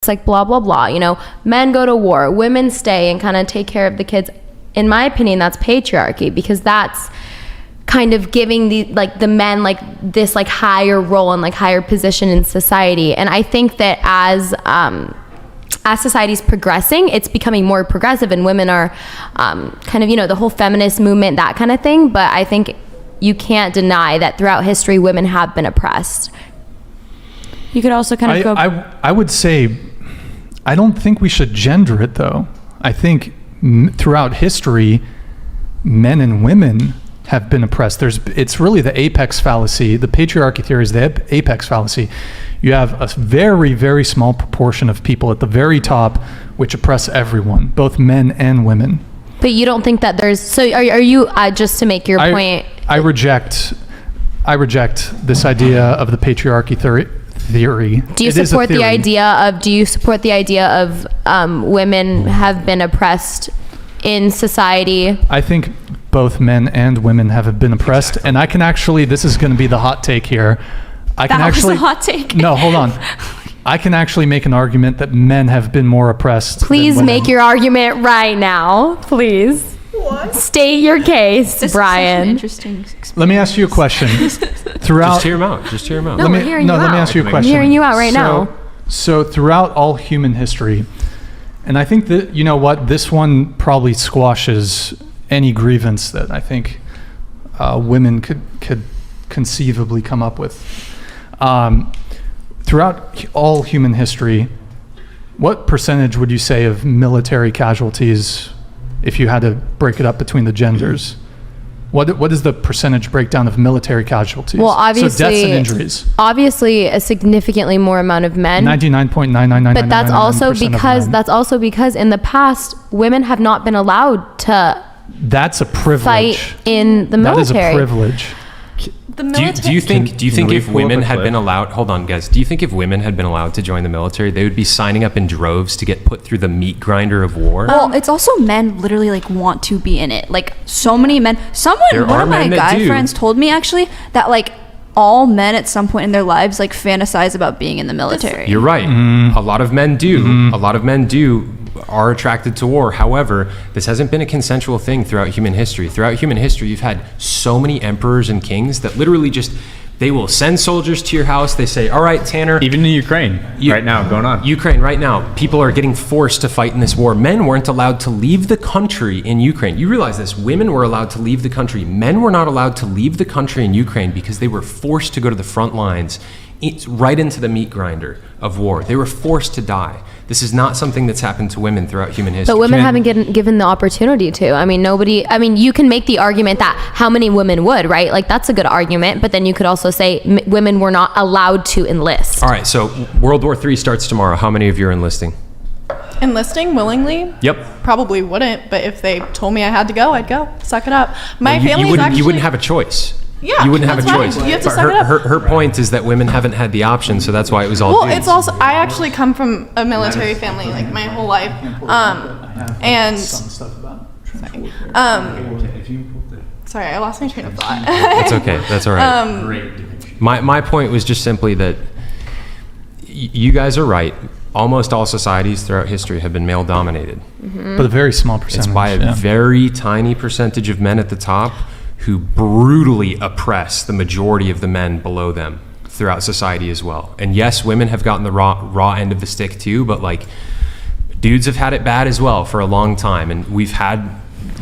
it's like blah, blah, blah. You know, men go to war, women stay and kind of take care of the kids. In my opinion, that's patriarchy, because that's kind of giving the men like this like higher role and like higher position in society. And I think that as society's progressing, it's becoming more progressive, and women are kind of, you know, the whole feminist movement, that kind of thing. But I think you can't deny that throughout history, women have been oppressed. You could also kind of I would say, I don't think we should gender it, though. I think throughout history, men and women have been oppressed. It's really the apex fallacy. The patriarchy theory is the apex fallacy. You have a very, very small proportion of people at the very top which oppress everyone, both men and women. But you don't think that there's... So are you, just to make your point... I reject this idea of the patriarchy theory. Do you support the idea of women have been oppressed in society? I think both men and women have been oppressed. Exactly. And I can actually... This is going to be the hot take here. That was a hot take. No, hold on. I can actually make an argument that men have been more oppressed. Please make your argument right now. Please. What? State your case, this Brian. Is such an interesting experience. Let me ask you a question. Just hear him out. Let me ask you a question. I'm hearing you out right now. So throughout all human history, and I think that, you know what, this one probably squashes any grievance that I think women could conceivably come up with. Throughout all human history, what percentage would you say of military casualties, if you had to break it up between the genders, what is the percentage breakdown of military casualties? Well, obviously, so deaths and injuries. Obviously, a significantly more amount of men. 99.99999%. But that's also because in the past, women have not been allowed to. That's a privilege. Fight in the military. That is a privilege. Do you think if women had been allowed, hold on guys, do you think if women had been allowed to join the military, they would be signing up in droves to get put through the meat grinder of war? Well, it's also men literally like want to be in it. Like so many men, one of my guy friends told me actually that like all men at some point in their lives like fantasize about being in the military. You're right. Mm-hmm. A lot of men do. Mm-hmm. A lot of men are attracted to war. However, this hasn't been a consensual thing throughout human history. Throughout human history, you've had so many emperors and kings that literally just, they will send soldiers to your house. They say, all right, Tanner. Even in Ukraine right now, going on. Ukraine right now, people are getting forced to fight in this war. Men weren't allowed to leave the country in Ukraine. You realize this, women were allowed to leave the country. Men were not allowed to leave the country in Ukraine because they were forced to go to the front lines, right into the meat grinder of war. They were forced to die. This is not something that's happened to women throughout human history. But women haven't given the opportunity to. I mean, you can make the argument that how many women would, right? Like, that's a good argument. But then you could also say women were not allowed to enlist. All right, so World War III starts tomorrow. How many of you are enlisting? Enlisting willingly? Yep. Probably wouldn't, but if they told me I had to go, I'd go. Suck it up. You wouldn't have a choice. Yeah, you wouldn't have a choice. You have to suck it up. Her point is that women haven't had the option, so that's why it was all dudes. It's also, I actually come from a military family, like my whole life, and sorry, I lost my train of thought. That's okay. That's all right. My point was just simply that you guys are right. Almost all societies throughout history have been male dominated, but a very small percentage. It's by a very tiny percentage of men at the top who brutally oppress the majority of the men below them throughout society as well. And yes, women have gotten the raw end of the stick too, but like dudes have had it bad as well for a long time. And we've had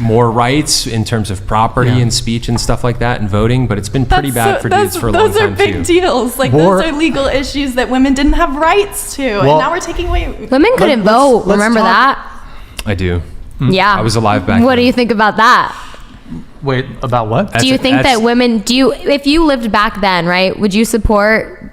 more rights in terms of property and speech and stuff like that and voting, but it's been pretty bad for dudes for a long time too. Those are big deals. Like those are legal issues that women didn't have rights to. And now we're taking away. Women couldn't vote. Remember that? I do. Yeah. I was alive back then. What do you think about that? Wait, about what? Do you think that women, if you lived back then, right, would you support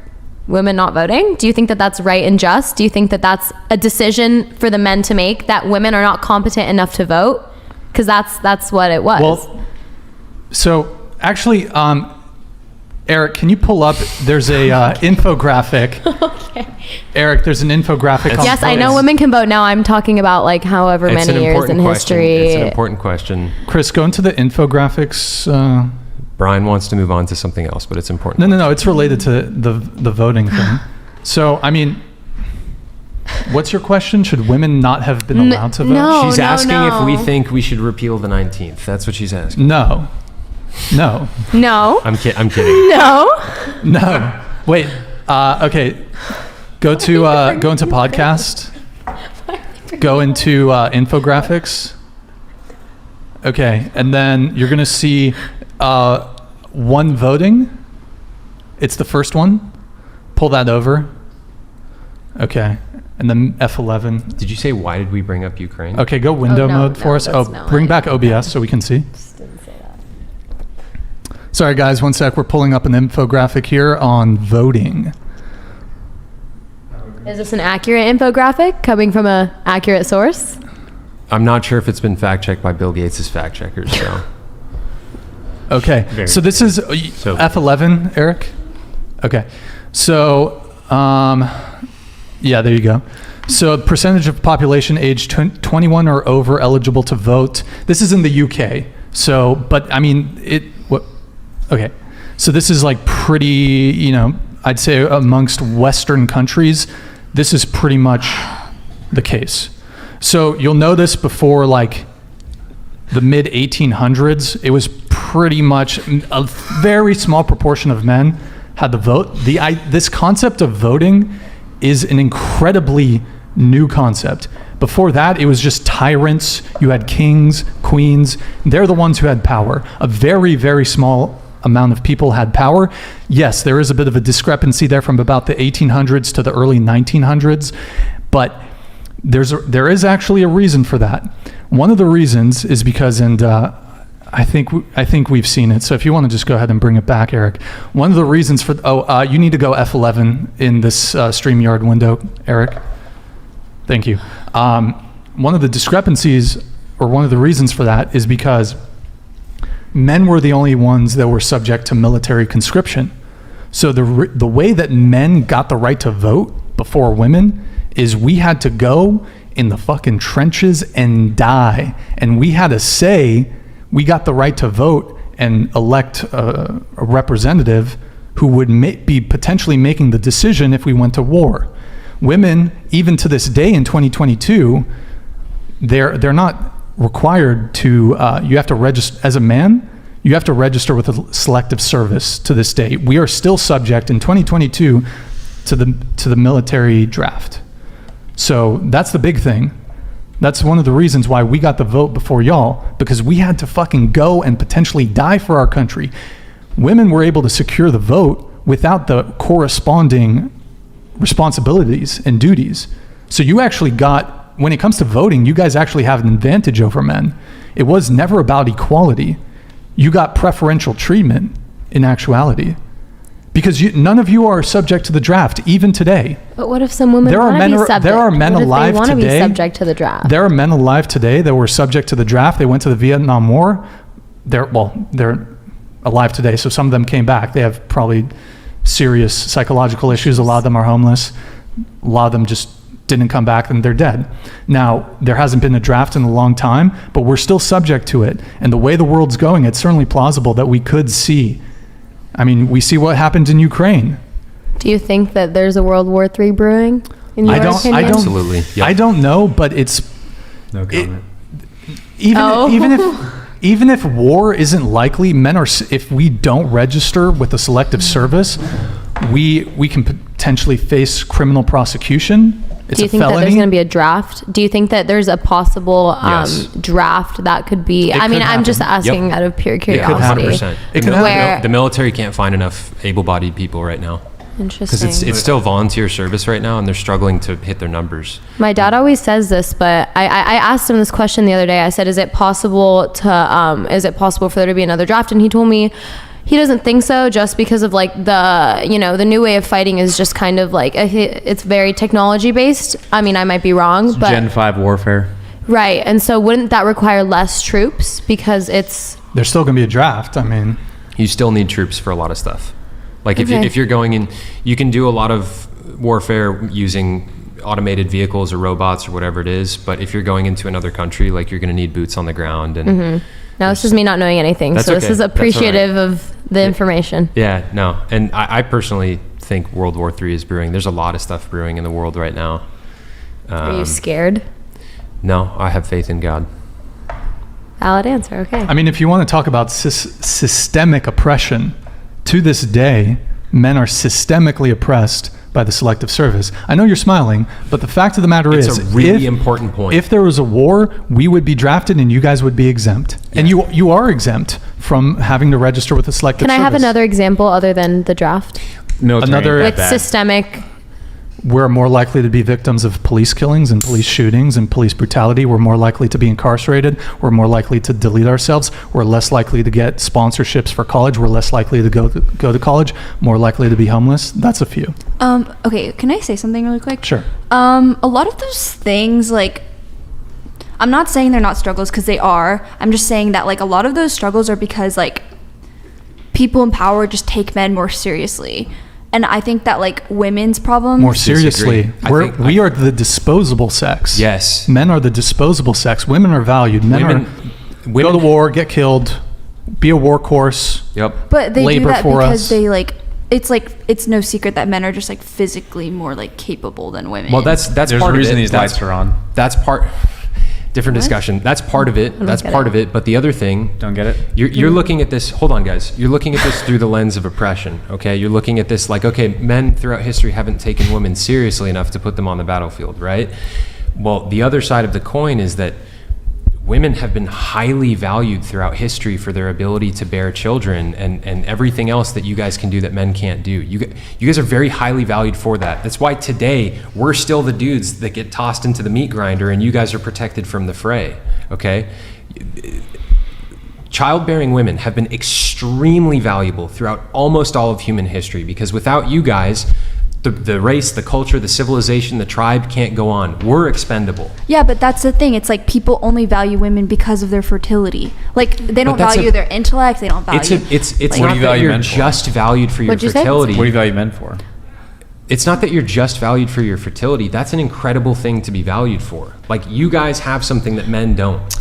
women not voting? Do you think that that's right and just? Do you think that that's a decision for the men to make, that women are not competent enough to vote? Because that's what it was. Well, so actually, Eric, can you pull up, there's a infographic. Okay. Eric, there's an infographic. Yes, I know women can vote now. I'm talking about like however many years in history. It's an important question. Chris, go into the infographics. Brian wants to move on to something else, but it's important. No, it's related to the voting thing. So, I mean, What's your question? Should women not have been allowed to vote? No. She's asking if we think we should repeal the 19th. That's what she's asking. No. I'm kidding. No. Wait. Okay. Go into podcast. Go into infographics. Okay, and then you're gonna see one voting. It's the first one. Pull that over. Okay, and then F11. Did you say why did we bring up Ukraine? Okay, go window mode for us. Bring back OBS so we can see. Just didn't say that. Sorry guys, one sec. We're pulling up an infographic here on voting. Is this an accurate infographic coming from an accurate source? I'm not sure if it's been fact checked by Bill Gates' fact checkers. So. Okay, so this is F11, Eric. Okay, so yeah, there you go. So percentage of population aged 21 or over eligible to vote. This is in the UK. So, but I mean, okay. So this is like pretty, I'd say amongst Western countries, this is pretty much the case. So you'll notice before like the mid 1800s, it was pretty much a very small proportion of men had the vote. This concept of voting is an incredibly new concept. Before that, it was just tyrants. You had kings, queens. They're the ones who had power. A very, very small amount of people had power. Yes, there is a bit of a discrepancy there from about the 1800s to the early 1900s, but there is actually a reason for that. One of the reasons is because, and I think we've seen it. So if you want to just go ahead and bring it back, Eric. One of the reasons for you need to go F11 in this StreamYard window, Eric. Thank you. One of the discrepancies, or one of the reasons for that, is because men were the only ones that were subject to military conscription. So the way that men got the right to vote before women is we had to go in the fucking trenches and die, and we had to say we got the right to vote and elect a representative who would be potentially making the decision if we went to war. Women, even to this day in 2022, they're not required to. You have to register as a man. You have to register with a selective service to this day. We are still subject in 2022 to the military draft. So that's the big thing. That's one of the reasons why we got the vote before y'all, because we had to fucking go and potentially die for our country. Women were able to secure the vote without the corresponding responsibilities and duties. So you actually got, when it comes to voting, you guys actually have an advantage over men. It was never about equality. You got preferential treatment in actuality. Because none of you are subject to the draft, even today. But what if some women want to be subject? There are men alive today. Be subject to the draft? There are men alive today that were subject to the draft. They went to the Vietnam War. They're alive today, so some of them came back. They have probably serious psychological issues. A lot of them are homeless. A lot of them just didn't come back and they're dead. Now, there hasn't been a draft in a long time, but we're still subject to it. And the way the world's going, it's certainly plausible that we could see. I mean, we see what happened in Ukraine. Do you think that there's a World War III brewing? In your opinion? Absolutely. Yep. I don't know, but it's no comment. Even if war isn't likely, men are. If we don't register with a selective service, we can potentially face criminal prosecution. It's Do you think felony. that there's going to be a draft? Do you think that there's a possible draft that could be? I'm just asking out of pure curiosity. 100%. The military can't find enough able-bodied people right now. Interesting. Because it's still volunteer service right now, and they're struggling to hit their numbers. My dad always says this, but I asked him this question the other day. I said, "Is it possible for there to be another draft?" And he told me he doesn't think so, just because of like the new way of fighting is just kind of like it's very technology based. I mean, I might be wrong, it's but Gen 5 warfare. Right, and so wouldn't that require less troops because it's? There's still going to be a draft. I mean, you still need troops for a lot of stuff. Like if you're going in, you can do a lot of warfare using automated vehicles or robots or whatever it is. But if you're going into another country, like you're going to need boots on the ground. And now this is me not knowing anything, so this is appreciative of the information. Yeah, no, and I personally think World War III is brewing. There's a lot of stuff brewing in the world right now. Are you scared? No, I have faith in God. Valid answer. Okay. I mean, if you want to talk about systemic oppression, to this day, men are systemically oppressed by the Selective Service. I know you're smiling, but the fact of the matter is, it's a really important point. If there was a war, we would be drafted and you guys would be exempt. Yeah. And you are exempt from having to register with the Selective Service. Can I have another example other than the draft? With systemic. We're more likely to be victims of police killings and police shootings and police brutality. We're more likely to be incarcerated. We're more likely to delete ourselves. We're less likely to get sponsorships for college. We're less likely to go to college. More likely to be homeless. That's a few. Okay, can I say something really quick? Sure. A lot of those things, like, I'm not saying they're not struggles, because they are. I'm just saying that, like, a lot of those struggles are because, like, people in power just take men more seriously. And I think that, like, women's problems... More seriously, we are the disposable sex. Yes. Men are the disposable sex. Women are valued. Women go to war, get killed, be a workhorse. Yep. But they do that because they, like... It's no secret that men are just, like, physically more, like, capable than women. Well, that's There's part a reason of it. These lights are on. That's part... Different discussion. That's part of it. That's part of it. But the other thing... Don't get it? You're looking at this... Hold on, guys. You're looking at this through the lens of oppression, okay? You're looking at this like, okay, men throughout history haven't taken women seriously enough to put them on the battlefield, right? Well, the other side of the coin is that women have been highly valued throughout history for their ability to bear children and everything else that you guys can do that men can't do. You guys are very highly valued for that. That's why today we're still the dudes that get tossed into the meat grinder and you guys are protected from the fray, okay? Childbearing women have been extremely valuable throughout almost all of human history because without you guys, the race, the culture, the civilization, the tribe can't go on. We're expendable. Yeah, but that's the thing. It's like people only value women because of their fertility. Like, they don't value their intellect. They don't value... It's like, not that you're just valued for your fertility. What do you value men for? It's not that you're just valued for your fertility. That's an incredible thing to be valued for. Like, you guys have something that men don't.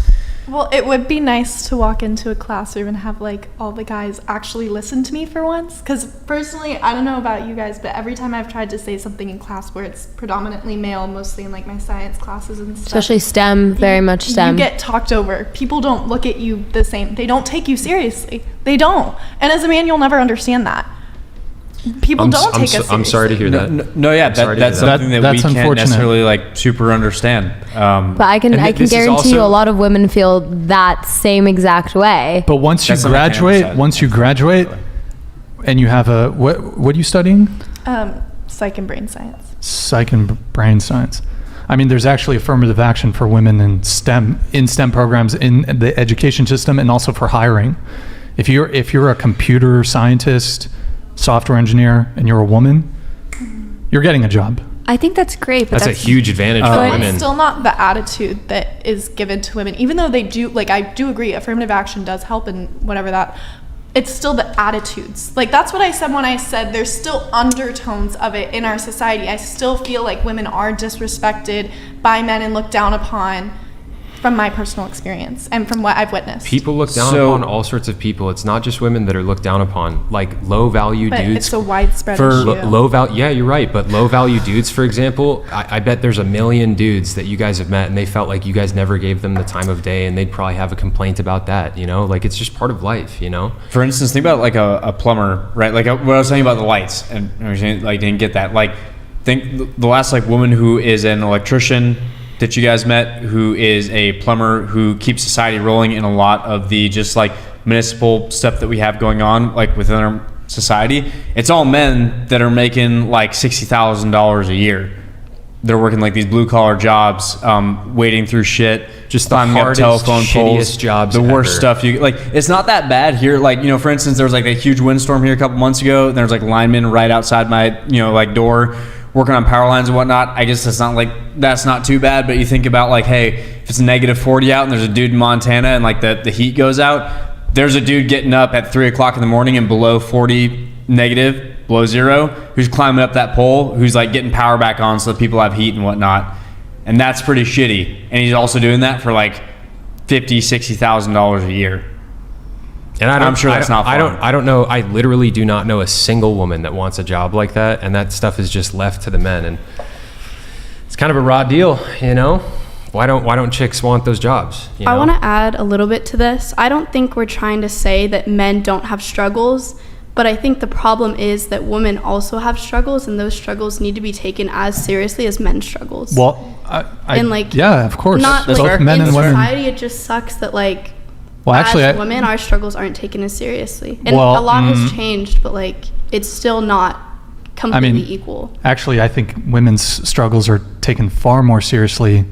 Well, it would be nice to walk into a classroom and have, like, all the guys actually listen to me for once. Because personally, I don't know about you guys, but every time I've tried to say something in class where it's predominantly male, mostly in, like, my science classes and stuff. Especially STEM, very much STEM. You get talked over. People don't look at you the same. They don't take you seriously. They don't. And as a man, you'll never understand that. People don't take us seriously. I'm sorry to hear that. That's something that we can't necessarily, like, super understand. But I can guarantee you a lot of women feel that same exact way. But once you graduate, and you have a what are you studying? Psych and brain science. Psych and brain science. I mean, there's actually affirmative action for women in STEM programs in the education system, and also for hiring. If you're a computer scientist, software engineer, and you're a woman, you're getting a job. I think that's great. But that's a huge advantage for women. It's still not the attitude that is given to women, even though they do, like, I do agree affirmative action does help and whatever that, it's still the attitudes. Like, that's what I said when I said there's still undertones of it in our society. I still feel like women are disrespected by men and looked down upon, from my personal experience and from what I've witnessed. People look down upon all sorts of people. It's not just women that are looked down upon. Like, low value dudes. But it's a widespread issue. Low value, yeah, you're right. But low value dudes, for example, I bet there's a million dudes that you guys have met and they felt like you guys never gave them the time of day, and they'd probably have a complaint about that. You know, like, it's just part of life. You know. For instance, think about like a plumber, right? Like what I was saying about the lights, and like didn't get that. Like, think the last like woman who is an electrician that you guys met, who is a plumber, who keeps society rolling in a lot of the just like municipal stuff that we have going on like within our society. It's all men that are making like $60,000 a year. They're working like these blue collar jobs, wading through shit, just the hardest, telephone poles, jobs, the worst stuff. You like, it's not that bad here. Like, you know, for instance, there was like a huge windstorm here a couple months ago. And there was like linemen right outside my, you know, like door, working on power lines and whatnot. I guess that's not too bad. But you think about like, hey, if it's -40 out and there's a dude in Montana and like the heat goes out, there's a dude getting up at 3 o'clock in the morning and below 40 negative, below zero, who's climbing up that pole, who's like getting power back on so that people have heat and whatnot. And that's pretty shitty. And he's also doing that for like $50,000, $60,000 a year. And I'm sure that's not fun. I don't know. I literally do not know a single woman that wants a job like that, and that stuff is just left to the men. And it's kind of a raw deal, you know? Why don't chicks want those jobs? You I know? want to add a little bit to this. I don't think we're trying to say that men don't have struggles, but I think the problem is that women also have struggles, and those struggles need to be taken as seriously as men's struggles. Well, And, like, yeah, of course. Not That's like fair. Both men in and women. society, it just sucks that like Well, actually, as women, our struggles aren't taken as seriously, and Well, a lot has changed, but like it's still not completely equal. Actually, I think women's struggles are taken far more seriously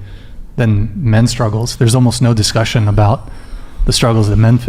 than men's struggles. There's almost no discussion about the struggles that men face.